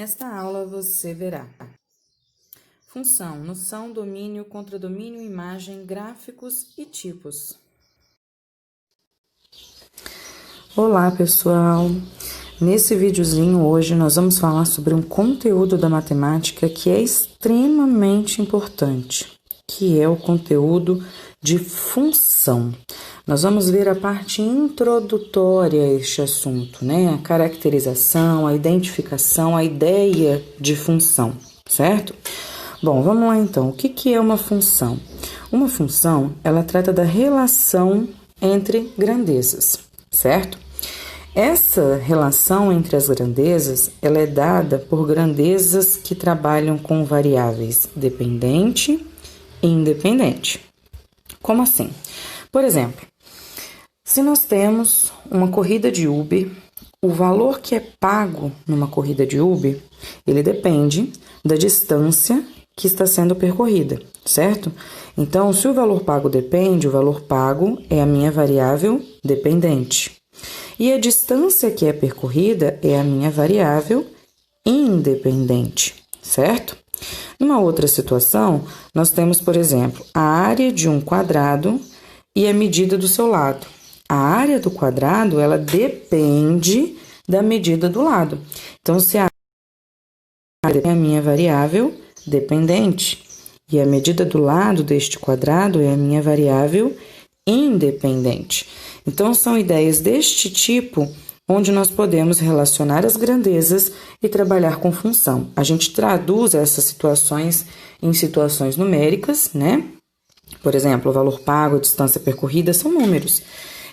Nesta aula você verá função, noção, domínio, contradomínio, imagem, gráficos e tipos. Olá pessoal, nesse videozinho hoje nós vamos falar sobre um conteúdo da matemática que é extremamente importante, que é o conteúdo de função. Nós vamos ver a parte introdutória a este assunto, né? A caracterização, a identificação, a ideia de função, certo? Bom, vamos lá então. O que é uma função? Uma função, ela trata da relação entre grandezas, certo? Essa relação entre as grandezas, ela é dada por grandezas que trabalham com variáveis dependente e independente. Como assim? Por exemplo, se nós temos uma corrida de Uber, o valor que é pago numa corrida de Uber, ele depende da distância que está sendo percorrida, certo? Então, se o valor pago depende, o valor pago é a minha variável dependente. E a distância que é percorrida é a minha variável independente, certo? Numa outra situação, nós temos, por exemplo, a área de um quadrado e a medida do seu lado. A área do quadrado, ela depende da medida do lado. Então, se a área é a minha variável dependente e a medida do lado deste quadrado é a minha variável independente. Então, são ideias deste tipo onde nós podemos relacionar as grandezas e trabalhar com função. A gente traduz essas situações em situações numéricas, né? Por exemplo, o valor pago, a distância percorrida são números.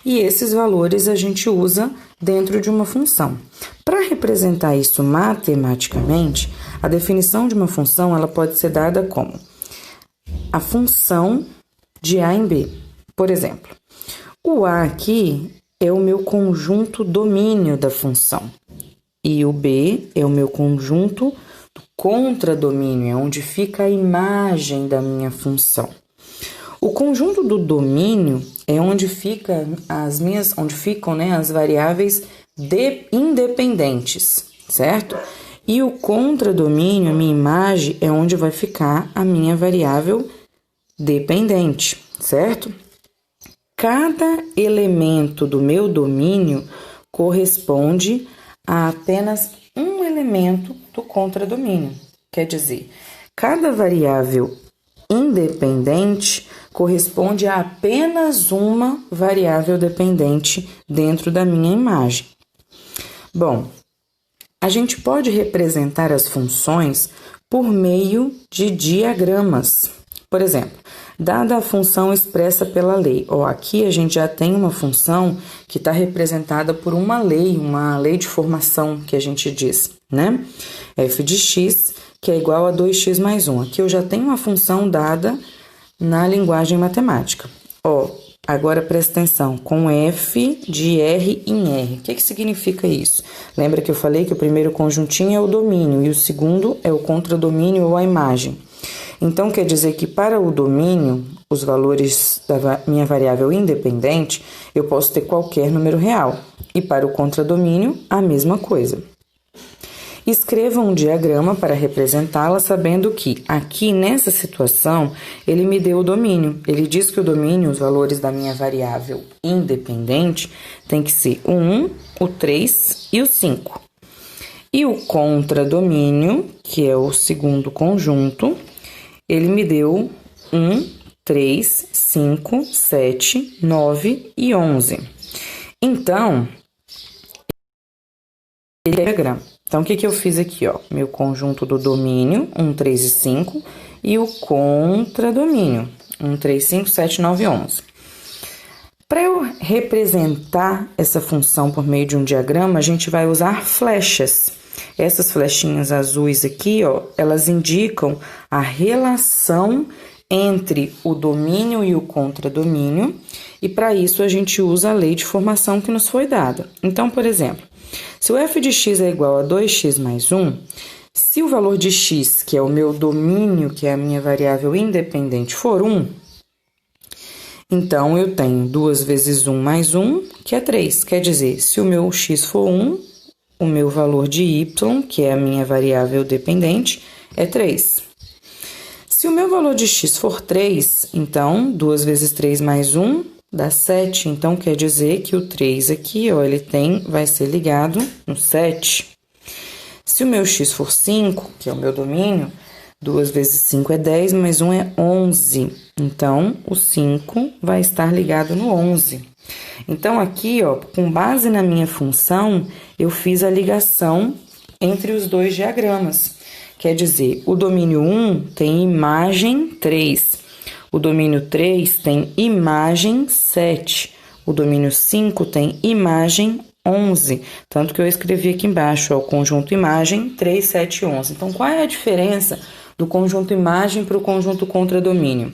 E esses valores a gente usa dentro de uma função. Para representar isso matematicamente, a definição de uma função ela pode ser dada como a função de A em B. Por exemplo, o A aqui é o meu conjunto domínio da função e o B é o meu conjunto do contradomínio, é onde fica a imagem da minha função. O conjunto do domínio é onde ficam as variáveis independentes, certo? E o contradomínio, a minha imagem, é onde vai ficar a minha variável dependente, certo? Cada elemento do meu domínio corresponde a apenas um elemento do contradomínio. Quer dizer, cada variável independente corresponde a apenas uma variável dependente dentro da minha imagem. Bom, a gente pode representar as funções por meio de diagramas. Por exemplo, dada a função expressa pela lei. Aqui a gente já tem uma função que está representada por uma lei de formação que a gente diz, né? F de x, que é igual a 2x mais 1. Aqui eu já tenho uma função dada na linguagem matemática. Agora presta atenção, com F de R em R. O que significa isso? Lembra que eu falei que o primeiro conjuntinho é o domínio e o segundo é o contradomínio ou a imagem. Então, quer dizer que para o domínio, os valores da minha variável independente, eu posso ter qualquer número real. E para o contradomínio, a mesma coisa. Escreva um diagrama para representá-la, sabendo que aqui nessa situação ele me deu o domínio. Ele diz que o domínio, os valores da minha variável independente, tem que ser o 1, o 3 e o 5. E o contradomínio, que é o segundo conjunto, ele me deu 1, 3, 5, 7, 9 e 11. Então, ele é diagrama. Então, o que eu fiz aqui, Meu conjunto do domínio, 1, 3 e 5, e o contradomínio, 1, 3, 5, 7, 9 e 11. Para eu representar essa função por meio de um diagrama, a gente vai usar flechas. Essas flechinhas azuis aqui, elas indicam a relação entre o domínio e o contradomínio, e para isso a gente usa a lei de formação que nos foi dada. Então, por exemplo, se o f de x é igual a 2x mais 1, se o valor de x, que é o meu domínio, que é a minha variável independente, for 1, então eu tenho 2 vezes 1 mais 1, que é 3. Quer dizer, se o meu x for 1, o meu valor de y, que é a minha variável dependente, é 3. Se o meu valor de x for 3, então 2 vezes 3 mais 1 dá 7. Então, quer dizer que o 3 aqui, ó, vai ser ligado no 7. Se o meu x for 5, que é o meu domínio, 2 vezes 5 é 10, mais 1 é 11. Então, o 5 vai estar ligado no 11. Então, aqui, ó, com base na minha função, eu fiz a ligação entre os dois diagramas. Quer dizer, o domínio 1 tem imagem 3. O domínio 3 tem imagem 7. O domínio 5 tem imagem 11. Tanto que eu escrevi aqui embaixo, ó, o conjunto imagem 3, 7 e 11. Então, qual é a diferença do conjunto imagem para o conjunto contradomínio?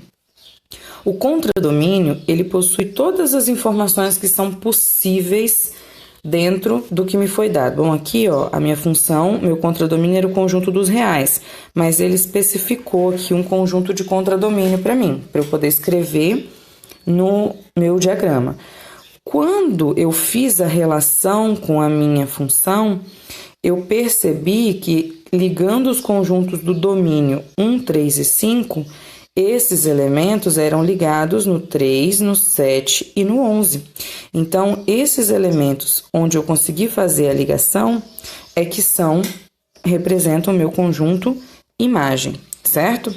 O contradomínio, ele possui todas as informações que são possíveis dentro do que me foi dado. Bom, aqui, ó, a minha função, meu contradomínio era o conjunto dos reais, mas ele especificou aqui um conjunto de contradomínio para mim, para eu poder escrever no meu diagrama. Quando eu fiz a relação com a minha função, eu percebi que ligando os conjuntos do domínio 1, 3 e 5, esses elementos eram ligados no 3, no 7 e no 11. Então, esses elementos onde eu consegui fazer a ligação é que representam o meu conjunto imagem, certo?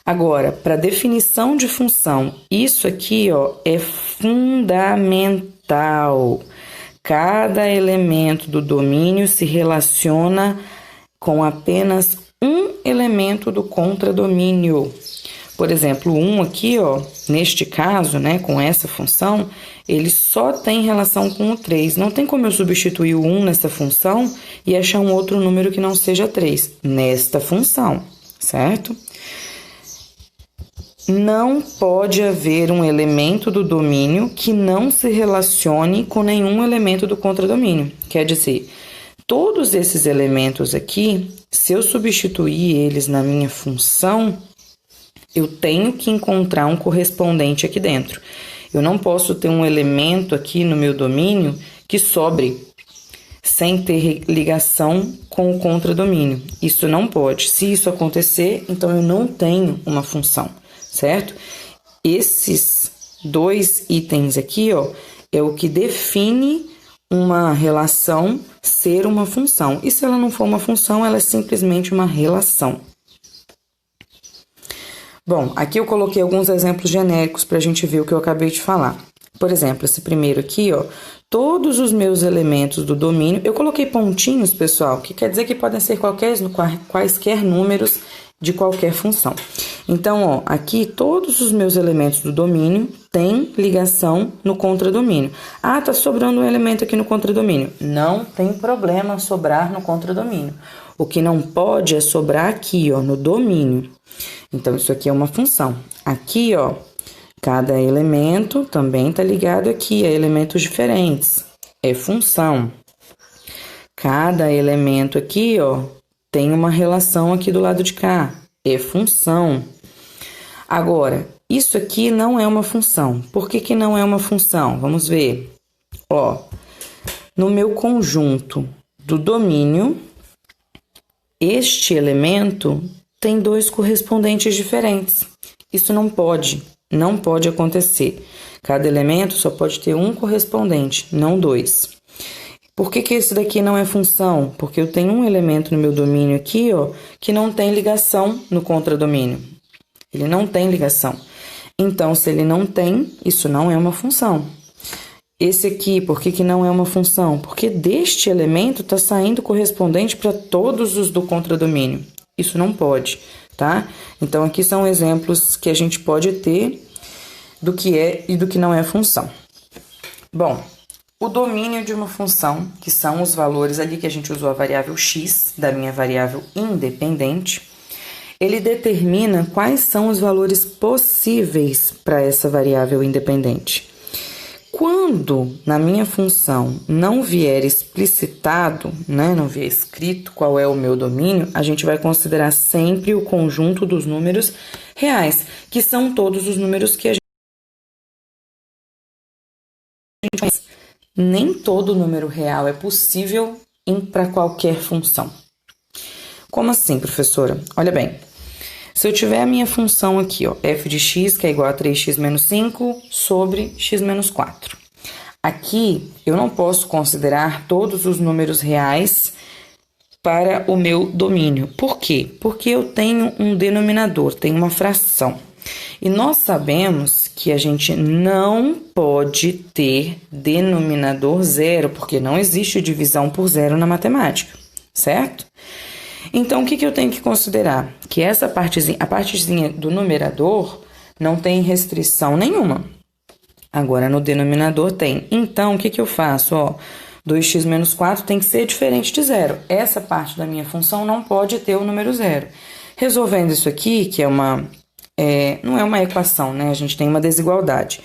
Agora, para definição de função, isso aqui, ó, é fundamental. Cada elemento do domínio se relaciona com apenas um elemento do contradomínio. Por exemplo, o 1 aqui, ó, neste caso, né, com essa função, ele só tem relação com o 3. Não tem como eu substituir o 1 nessa função e achar um outro número que não seja 3 nesta função, certo? Não pode haver um elemento do domínio que não se relacione com nenhum elemento do contradomínio. Quer dizer, todos esses elementos aqui, se eu substituir eles na minha função, eu tenho que encontrar um correspondente aqui dentro. Eu não posso ter um elemento aqui no meu domínio que sobre sem ter ligação com o contradomínio. Isso não pode. Se isso acontecer, então eu não tenho uma função, certo? Esses dois itens aqui, ó, é o que define uma relação ser uma função. E se ela não for uma função, ela é simplesmente uma relação. Bom, aqui eu coloquei alguns exemplos genéricos para a gente ver o que eu acabei de falar. Por exemplo, esse primeiro aqui, ó, todos os meus elementos do domínio, eu coloquei pontinhos, pessoal, que quer dizer que podem ser quaisquer números de qualquer função. Então, ó, aqui todos os meus elementos do domínio têm ligação no contradomínio. Ah, tá sobrando um elemento aqui no contradomínio. Não tem problema sobrar no contradomínio. O que não pode é sobrar aqui, ó, no domínio. Então, isso aqui é uma função. Aqui, ó, cada elemento também tá ligado aqui a elementos diferentes. É função. Cada elemento aqui, ó, tem uma relação aqui do lado de cá. É função. Agora, isso aqui não é uma função. Por que que não é uma função? Vamos ver. Ó, no meu conjunto do domínio, este elemento tem dois correspondentes diferentes. Isso não pode acontecer. Cada elemento só pode ter um correspondente, não dois. Por que que esse daqui não é função? Porque eu tenho um elemento no meu domínio aqui, ó, que não tem ligação no contradomínio. Ele não tem ligação. Então, se ele não tem, isso não é uma função. Esse aqui, por que que não é uma função? Porque deste elemento está saindo correspondente para todos os do contradomínio. Isso não pode, tá? Então, aqui são exemplos que a gente pode ter do que é e do que não é função. Bom, o domínio de uma função, que são os valores ali que a gente usou a variável x, da minha variável independente, ele determina quais são os valores possíveis para essa variável independente. Quando na minha função não vier explicitado, né, não vier escrito qual é o meu domínio, a gente vai considerar sempre o conjunto dos números reais, que são todos os números que a gente conhece. nem todo número real é possível para qualquer função. Como assim, professora? Olha bem, se eu tiver a minha função aqui, ó, f de x, que é igual a 3x menos 5 sobre x menos 4. Aqui, eu não posso considerar todos os números reais para o meu domínio. Por quê? Porque eu tenho um denominador, tenho uma fração. E nós sabemos que a gente não pode ter denominador zero, porque não existe divisão por zero na matemática, certo? Então, o que eu tenho que considerar? Que essa partezinha, a partezinha do numerador não tem restrição nenhuma. Agora, no denominador tem. Então, o que eu faço? Ó, 2x menos 4 tem que ser diferente de zero. Essa parte da minha função não pode ter o número zero. Resolvendo isso aqui, que é não é uma equação, né? A gente tem uma desigualdade.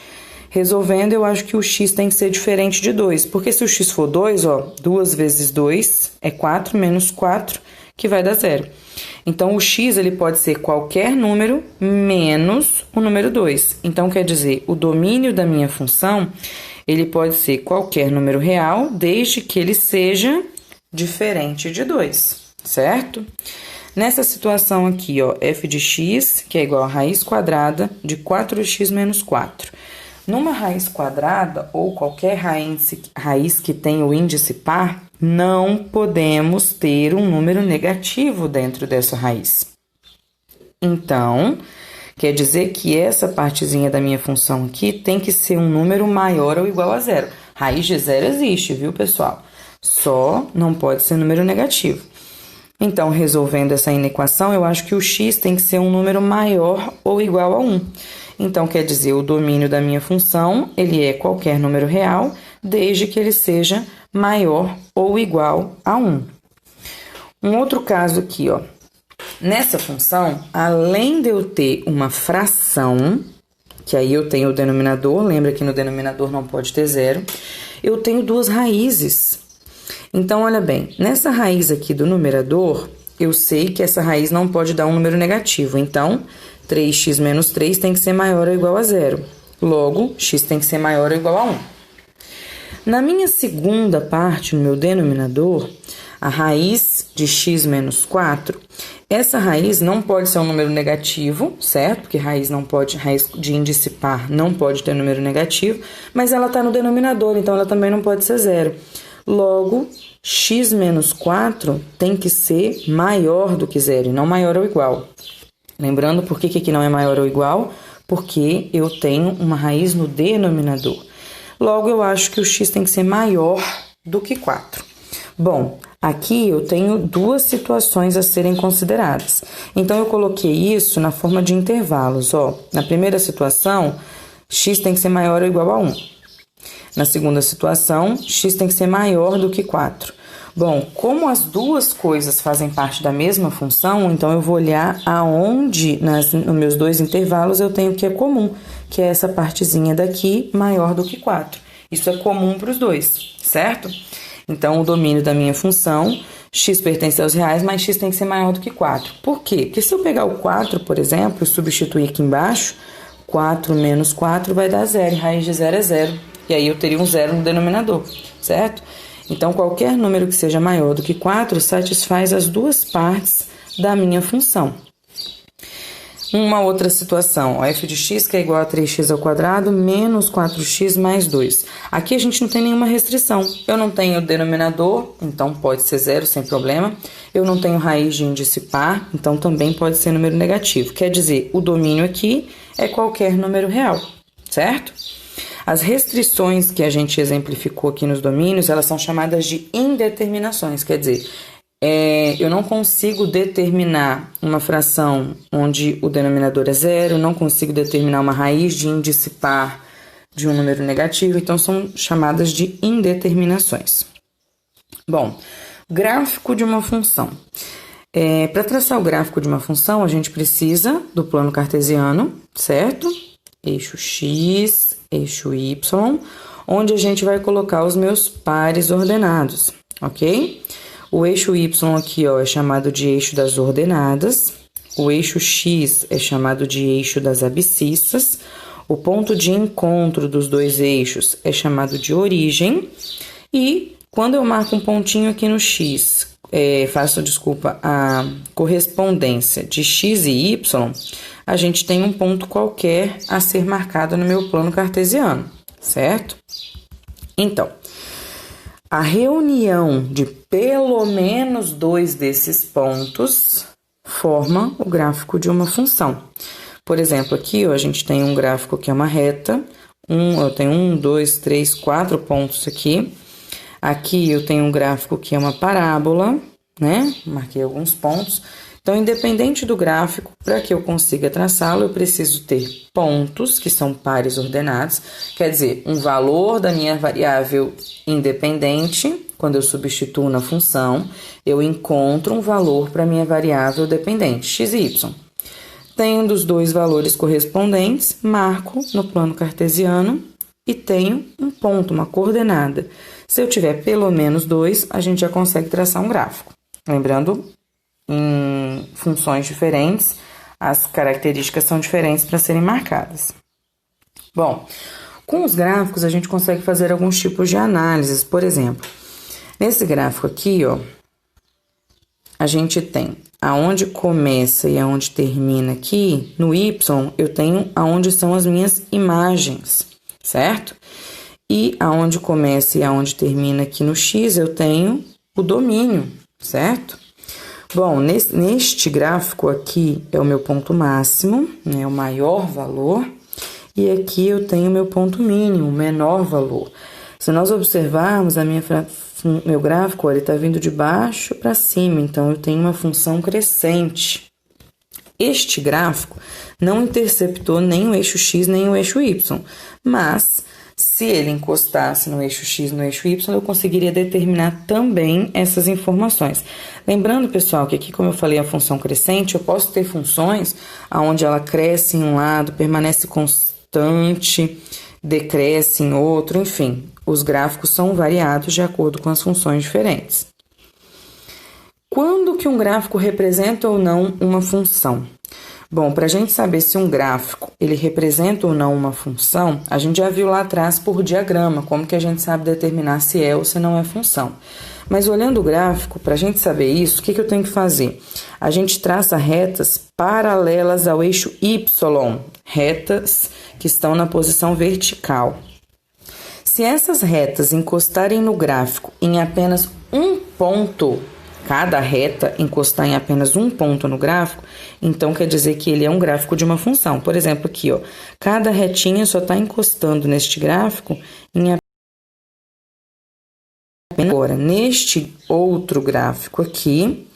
Resolvendo, eu acho que o x tem que ser diferente de 2. Porque se o x for 2, ó, 2 vezes 2 é 4 menos 4, que vai dar zero. Então, o x ele pode ser qualquer número menos o número 2. Então, quer dizer, o domínio da minha função, ele pode ser qualquer número real, desde que ele seja diferente de 2, certo? Nessa situação aqui, ó, f de x, que é igual a raiz quadrada de 4x menos 4. Numa raiz quadrada, ou qualquer raiz que tenha o índice par, não podemos ter um número negativo dentro dessa raiz. Então, quer dizer que essa partezinha da minha função aqui tem que ser um número maior ou igual a zero. Raiz de zero existe, viu, pessoal? Só não pode ser número negativo. Então, resolvendo essa inequação, eu acho que o x tem que ser um número maior ou igual a 1. Então, quer dizer, o domínio da minha função, ele é qualquer número real, desde que ele seja maior ou igual a 1. Um outro caso aqui, ó. Nessa função, além de eu ter uma fração, que aí eu tenho o denominador, lembra que no denominador não pode ter zero, eu tenho duas raízes. Então, olha bem, nessa raiz aqui do numerador, eu sei que essa raiz não pode dar um número negativo. Então, 3x menos 3 tem que ser maior ou igual a zero. Logo, x tem que ser maior ou igual a 1. Na minha segunda parte, no meu denominador, a raiz de x menos 4, essa raiz não pode ser um número negativo, certo? Porque raiz de índice par não pode ter número negativo, mas ela está no denominador, então ela também não pode ser zero. Logo, x menos 4 tem que ser maior do que zero e não maior ou igual. Lembrando por que aqui não é maior ou igual? Porque eu tenho uma raiz no denominador. Logo, eu acho que o x tem que ser maior do que 4. Bom, aqui eu tenho duas situações a serem consideradas. Então, eu coloquei isso na forma de intervalos. Ó, na primeira situação, x tem que ser maior ou igual a 1. Na segunda situação, x tem que ser maior do que 4. Bom, como as duas coisas fazem parte da mesma função, então eu vou olhar aonde, nos meus dois intervalos, eu tenho o que é comum, que é essa partezinha daqui maior do que 4. Isso é comum para os dois, certo? Então, o domínio da minha função, x pertence aos reais, mas x tem que ser maior do que 4. Por quê? Porque se eu pegar o 4, por exemplo, e substituir aqui embaixo, 4 menos 4 vai dar 0, raiz de 0 é 0. E aí eu teria um zero no denominador, certo? Então, qualquer número que seja maior do que 4 satisfaz as duas partes da minha função. Uma outra situação, ó, f de x que é igual a 3x ao quadrado menos 4x mais 2. Aqui a gente não tem nenhuma restrição. Eu não tenho denominador, então pode ser zero sem problema. Eu não tenho raiz de índice par, então também pode ser número negativo. Quer dizer, o domínio aqui é qualquer número real, certo? As restrições que a gente exemplificou aqui nos domínios, elas são chamadas de indeterminações, quer dizer, eu não consigo determinar uma fração onde o denominador é zero, não consigo determinar uma raiz de índice par de um número negativo, então são chamadas de indeterminações. Bom, gráfico de uma função. Para traçar o gráfico de uma função, a gente precisa do plano cartesiano, certo? Eixo x, eixo y, onde a gente vai colocar os meus pares ordenados, ok? O eixo y aqui, ó, é chamado de eixo das ordenadas, o eixo x é chamado de eixo das abscissas, O ponto de encontro dos dois eixos é chamado de origem. E quando eu marco um pontinho aqui no x, a correspondência de x e y, a gente tem um ponto qualquer a ser marcado no meu plano cartesiano, certo? Então, a reunião de pelo menos dois desses pontos forma o gráfico de uma função. Por exemplo, aqui ó, a gente tem um gráfico que é uma reta, eu tenho 2, 3, 4 pontos aqui. Aqui eu tenho um gráfico que é uma parábola, né? Marquei alguns pontos. Então, independente do gráfico, para que eu consiga traçá-lo, eu preciso ter pontos, que são pares ordenados, quer dizer, um valor da minha variável independente, quando eu substituo na função, eu encontro um valor para a minha variável dependente, x e y. Tendo os dois valores correspondentes, marco no plano cartesiano e tenho um ponto, uma coordenada. Se eu tiver pelo menos dois, a gente já consegue traçar um gráfico. Lembrando, em funções diferentes, as características são diferentes para serem marcadas. Bom, com os gráficos a gente consegue fazer alguns tipos de análises. Por exemplo, nesse gráfico aqui, ó, a gente tem aonde começa e aonde termina aqui. No Y, eu tenho aonde são as minhas imagens, certo? E aonde começa e aonde termina aqui no X, eu tenho o domínio, certo? Bom, neste gráfico aqui é o meu ponto máximo, né, o maior valor, e aqui eu tenho o meu ponto mínimo, o menor valor. Se nós observarmos meu gráfico, ele está vindo de baixo para cima, então eu tenho uma função crescente. Este gráfico não interceptou nem o eixo X nem o eixo Y, mas se ele encostasse no eixo X, no eixo Y, eu conseguiria determinar também essas informações. Lembrando, pessoal, que aqui, como eu falei, a função crescente, eu posso ter funções onde ela cresce em um lado, permanece constante, decresce em outro, enfim. Os gráficos são variados de acordo com as funções diferentes. Quando que um gráfico representa ou não uma função? Bom, para a gente saber se um gráfico ele representa ou não uma função, a gente já viu lá atrás por diagrama, como que a gente sabe determinar se é ou se não é função. Mas olhando o gráfico, para a gente saber isso, o que eu tenho que fazer? A gente traça retas paralelas ao eixo Y, retas que estão na posição vertical. Se essas retas encostarem no gráfico em apenas um ponto, cada reta encostar em apenas um ponto no gráfico, então quer dizer que ele é um gráfico de uma função. Por exemplo, aqui, ó, cada retinha só está encostando neste gráfico em apenas. Agora, neste outro gráfico aqui,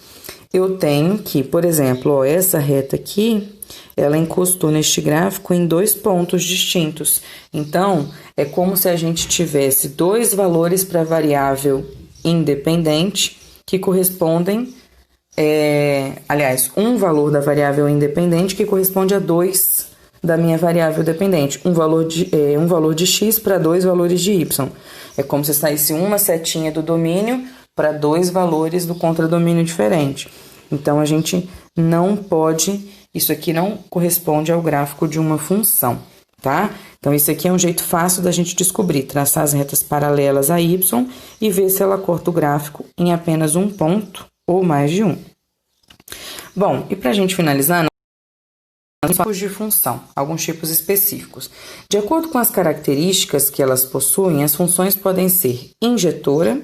eu tenho que, por exemplo, ó, essa reta aqui, ela encostou neste gráfico em dois pontos distintos. Então, é como se a gente tivesse dois valores para a variável independente que correspondem, um valor da variável independente que corresponde a dois da minha variável dependente, um valor de x para dois valores de y. É como se saísse uma setinha do domínio para dois valores do contradomínio diferente. Então, a gente não pode, isso aqui não corresponde ao gráfico de uma função, tá? Então, isso aqui é um jeito fácil da gente descobrir, traçar as retas paralelas a y e ver se ela corta o gráfico em apenas um ponto ou mais de um. Bom, e para a gente finalizar, tipos de função, alguns tipos específicos. De acordo com as características que elas possuem, as funções podem ser injetora,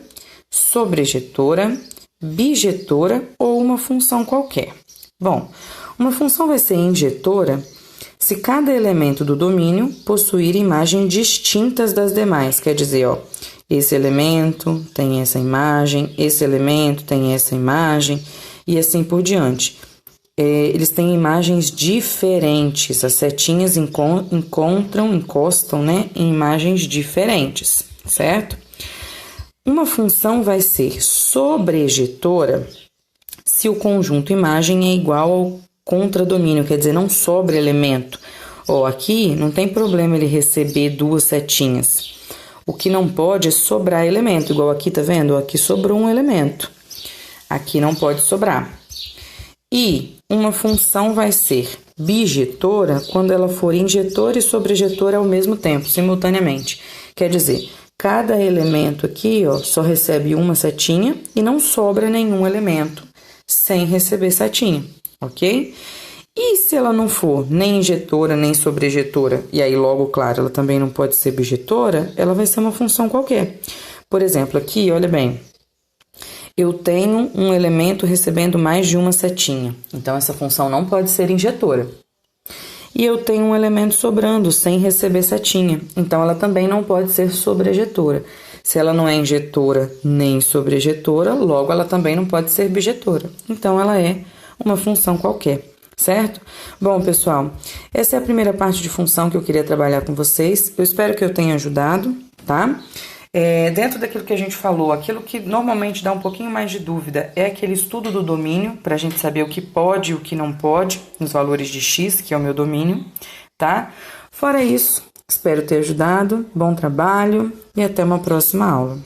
sobrejetora, bijetora ou uma função qualquer. Bom, uma função vai ser injetora se cada elemento do domínio possuir imagens distintas das demais. Quer dizer, ó, esse elemento tem essa imagem, esse elemento tem essa imagem e assim por diante. Eles têm imagens diferentes, as setinhas encostam, né, em imagens diferentes, certo? Uma função vai ser sobrejetora se o conjunto imagem é igual ao contradomínio, quer dizer, não sobra elemento. Ó, aqui não tem problema ele receber duas setinhas. O que não pode é sobrar elemento, igual aqui, tá vendo? Aqui sobrou um elemento. Aqui não pode sobrar. E uma função vai ser bijetora quando ela for injetora e sobrejetora ao mesmo tempo, simultaneamente. Quer dizer, cada elemento aqui, ó, só recebe uma setinha e não sobra nenhum elemento sem receber setinha, ok? E se ela não for nem injetora, nem sobrejetora, e aí logo, claro, ela também não pode ser bijetora, ela vai ser uma função qualquer. Por exemplo, aqui, olha bem, eu tenho um elemento recebendo mais de uma setinha, então essa função não pode ser injetora. E eu tenho um elemento sobrando sem receber setinha, então ela também não pode ser sobrejetora. Se ela não é injetora nem sobrejetora, logo ela também não pode ser bijetora. Então ela é uma função qualquer. Certo? Bom, pessoal, essa é a primeira parte de função que eu queria trabalhar com vocês. Eu espero que eu tenha ajudado, tá? Dentro daquilo que a gente falou, aquilo que normalmente dá um pouquinho mais de dúvida é aquele estudo do domínio, para a gente saber o que pode e o que não pode, nos valores de x, que é o meu domínio, tá? Fora isso, espero ter ajudado, bom trabalho e até uma próxima aula.